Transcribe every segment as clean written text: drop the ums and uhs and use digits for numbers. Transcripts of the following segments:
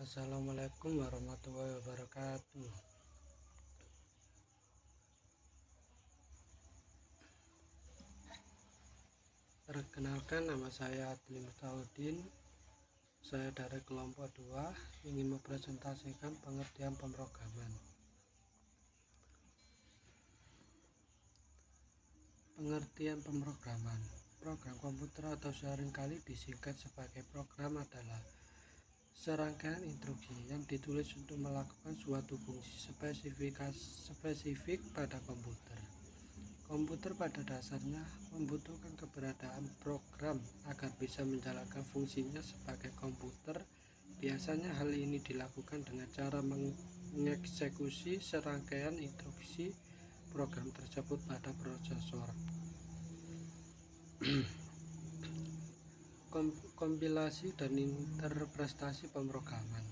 Assalamualaikum warahmatullahi wabarakatuh. Perkenalkan, nama saya Adli Mutaudin. Saya dari kelompok 2 ingin mempresentasikan pengertian pemrograman. Pengertian pemrograman. Program komputer atau seringkali disingkat sebagai program adalah serangkaian instruksi yang ditulis untuk melakukan suatu fungsi spesifik pada komputer. Komputer pada dasarnya membutuhkan keberadaan program agar bisa menjalankan fungsinya sebagai komputer. Biasanya hal ini dilakukan dengan cara mengeksekusi serangkaian instruksi program tersebut pada prosesor. Kompilasi dan interpretasi pemrograman.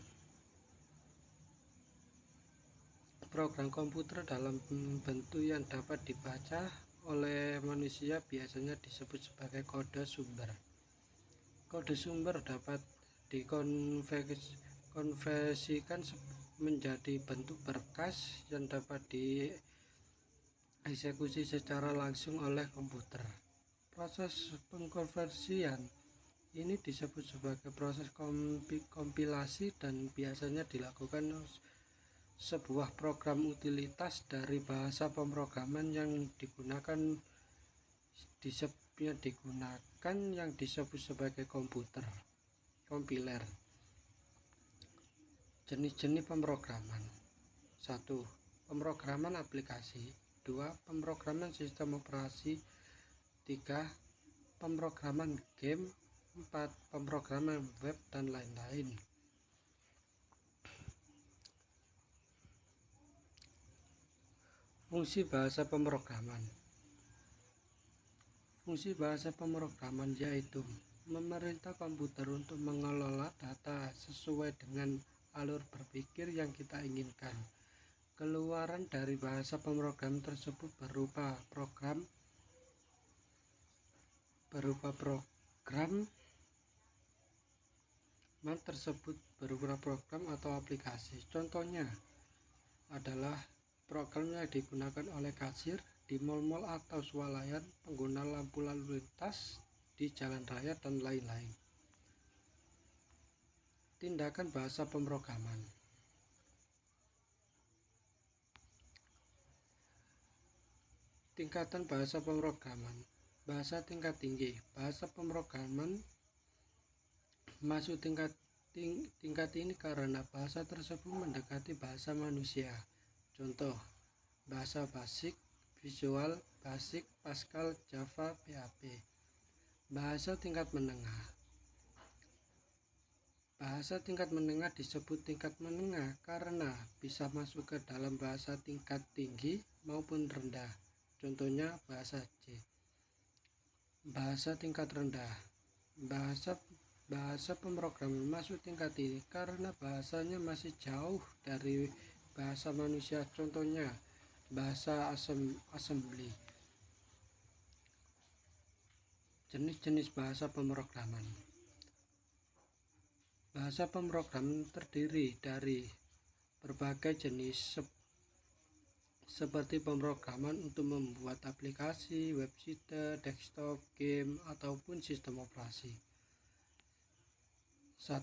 Program komputer dalam bentuk yang dapat dibaca oleh manusia biasanya disebut sebagai kode sumber. Kode sumber dapat dikonversikan menjadi bentuk berkas yang dapat dieksekusi secara langsung oleh komputer. Proses pengkonversian ini disebut sebagai proses kompilasi dan biasanya dilakukan sebuah program utilitas dari bahasa pemrograman yang digunakan sebagai kompiler. Jenis-jenis pemrograman. 1. Pemrograman aplikasi. 2. Pemrograman sistem operasi. 3. Pemrograman game. 4. Pemrograman web dan lain-lain. Fungsi bahasa pemrograman. Fungsi bahasa pemrograman yaitu memerintah komputer untuk mengelola data sesuai dengan alur berpikir yang kita inginkan. Keluaran dari bahasa pemrograman tersebut berupa program atau aplikasi. Contohnya adalah program yang digunakan oleh kasir di mal-mal atau swalayan, pengguna lampu lalu lintas di jalan raya, dan lain-lain. Tindakan bahasa pemrograman. Tingkatan bahasa pemrograman. Bahasa tingkat tinggi. Bahasa pemrograman masuk tingkat ini karena bahasa tersebut mendekati bahasa manusia. Contoh: bahasa Basic, Visual Basic, Pascal, Java, PHP. Bahasa tingkat menengah. Bahasa tingkat menengah disebut tingkat menengah karena bisa masuk ke dalam bahasa tingkat tinggi maupun rendah. Contohnya bahasa C. Bahasa tingkat rendah. Bahasa pemrograman masuk tingkat ini karena bahasanya masih jauh dari bahasa manusia. Contohnya bahasa assembly. Jenis-jenis bahasa pemrograman. Bahasa pemrograman terdiri dari berbagai jenis seperti pemrograman untuk membuat aplikasi, website, desktop, game, ataupun sistem operasi. 1.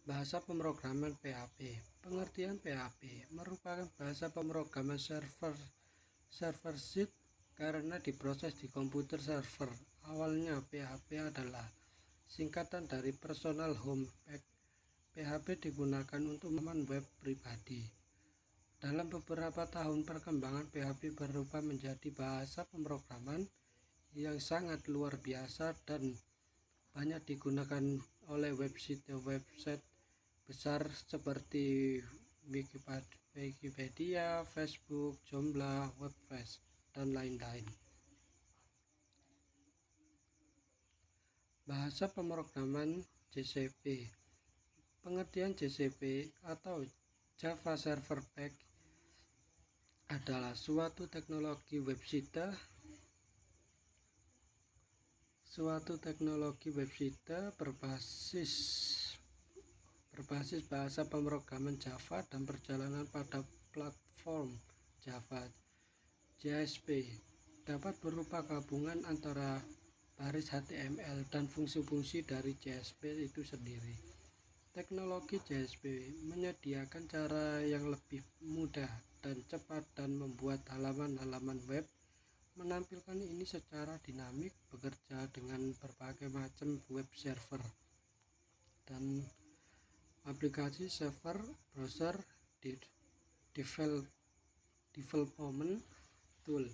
Bahasa pemrograman PHP. Pengertian PHP merupakan bahasa pemrograman server-side karena diproses di komputer server. Awalnya PHP adalah singkatan dari Personal Home Pack. PHP digunakan untuk pemahaman web pribadi. Dalam beberapa tahun perkembangan, PHP berubah menjadi bahasa pemrograman yang sangat luar biasa dan banyak digunakan oleh website besar seperti Wikipedia, Facebook, Joomla, WordPress, dan lain-lain. Bahasa pemrograman JCP. Pengertian JCP atau Java Server Pack adalah suatu teknologi website Suatu teknologi website berbasis bahasa pemrograman Java dan perjalanan pada platform Java JSP dapat berupa gabungan antara baris HTML dan fungsi-fungsi dari JSP itu sendiri. Teknologi JSP menyediakan cara yang lebih mudah dan cepat dan membuat halaman-halaman web menampilkan ini secara dinamik, bekerja dengan berbagai macam web server dan aplikasi server browser development tool.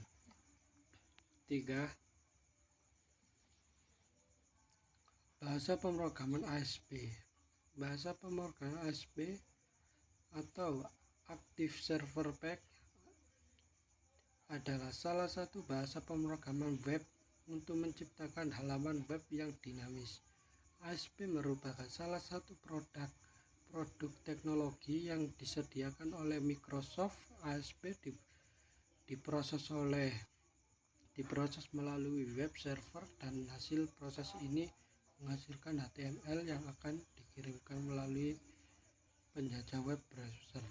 3. Bahasa pemrograman ASP. Bahasa pemrograman ASP atau Active Server Pack adalah salah satu bahasa pemrograman web untuk menciptakan halaman web yang dinamis. ASP merupakan salah satu produk teknologi yang disediakan oleh Microsoft. ASP diproses melalui web server dan hasil proses ini menghasilkan HTML yang akan dikirimkan melalui penjajah web browser.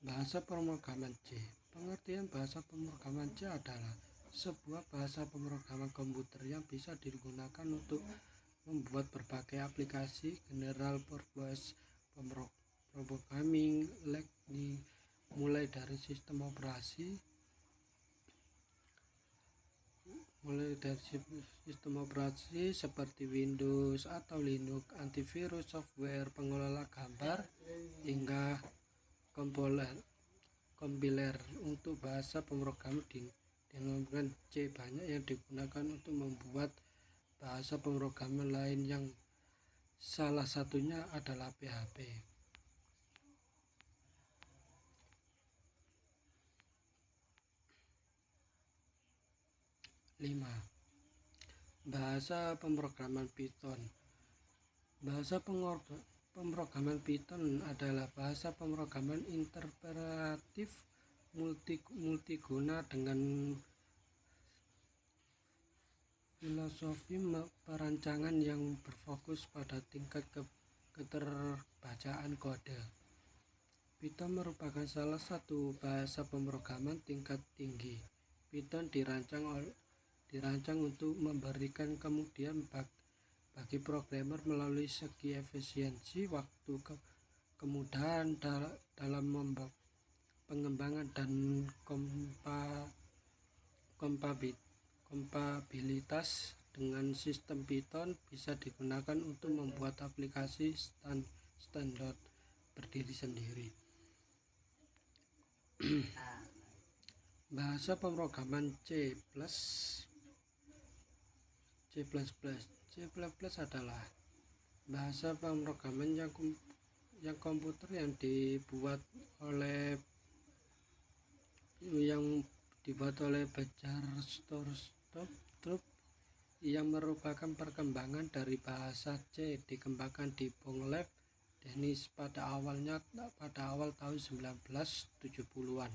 Bahasa pemrograman C. Pengertian bahasa pemrograman C adalah sebuah bahasa pemrograman komputer yang bisa digunakan untuk membuat berbagai aplikasi general purpose programming, mulai dari sistem operasi seperti Windows atau Linux, antivirus, software pengelola gambar, hingga kompiler untuk bahasa pemrograman dinamakan C. Banyak yang digunakan untuk membuat bahasa pemrograman lain yang salah satunya adalah PHP. 5. Bahasa pemrograman Python. Bahasa pemrograman Python adalah bahasa pemrograman interpretif multiguna dengan filosofi perancangan yang berfokus pada tingkat keterbacaan kode. Python merupakan salah satu bahasa pemrograman tingkat tinggi. Python dirancang untuk memberikan kemudahan bagi programmer melalui segi efisiensi waktu, kemudahan dalam pengembangan dan kompatibilitas dengan sistem. Python bisa digunakan untuk membuat aplikasi standar berdiri sendiri. Bahasa pemrograman C++ adalah bahasa pemrograman yang komputer yang dibuat oleh Bejar Stroup yang merupakan perkembangan dari bahasa C dikembangkan di Bong-Lev Dennis pada awal tahun 1970-an.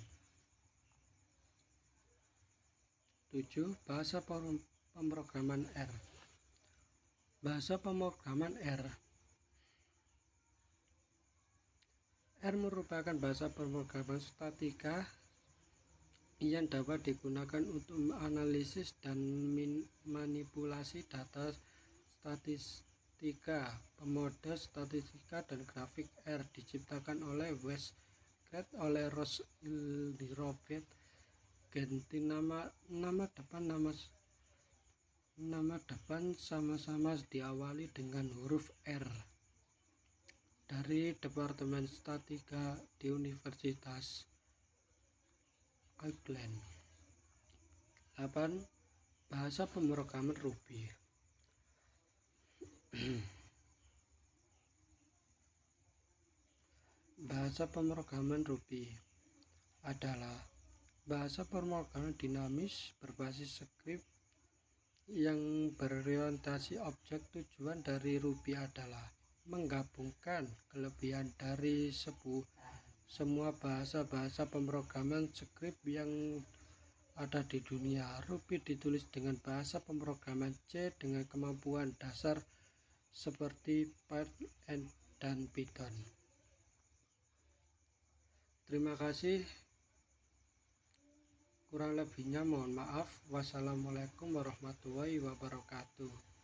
7. Bahasa pemrograman R. Bahasa pemrograman R merupakan bahasa pemrograman statika yang dapat digunakan untuk analisis dan manipulasi data statistika, pemode statistika dan grafik. R diciptakan oleh Westcott oleh Ross Robert ganti nama depan sama-sama diawali dengan huruf R dari Departemen Statistika di Universitas Auckland. 8. Bahasa pemrograman Ruby. Bahasa pemrograman Ruby adalah bahasa pemrograman dinamis berbasis skrip yang berorientasi objek. Tujuan dari Ruby adalah menggabungkan kelebihan dari semua bahasa pemrograman skrip yang ada di dunia. Ruby ditulis dengan bahasa pemrograman C dengan kemampuan dasar seperti Python dan Python. Terima kasih. Kurang lebihnya mohon maaf. Wassalamualaikum warahmatullahi wabarakatuh.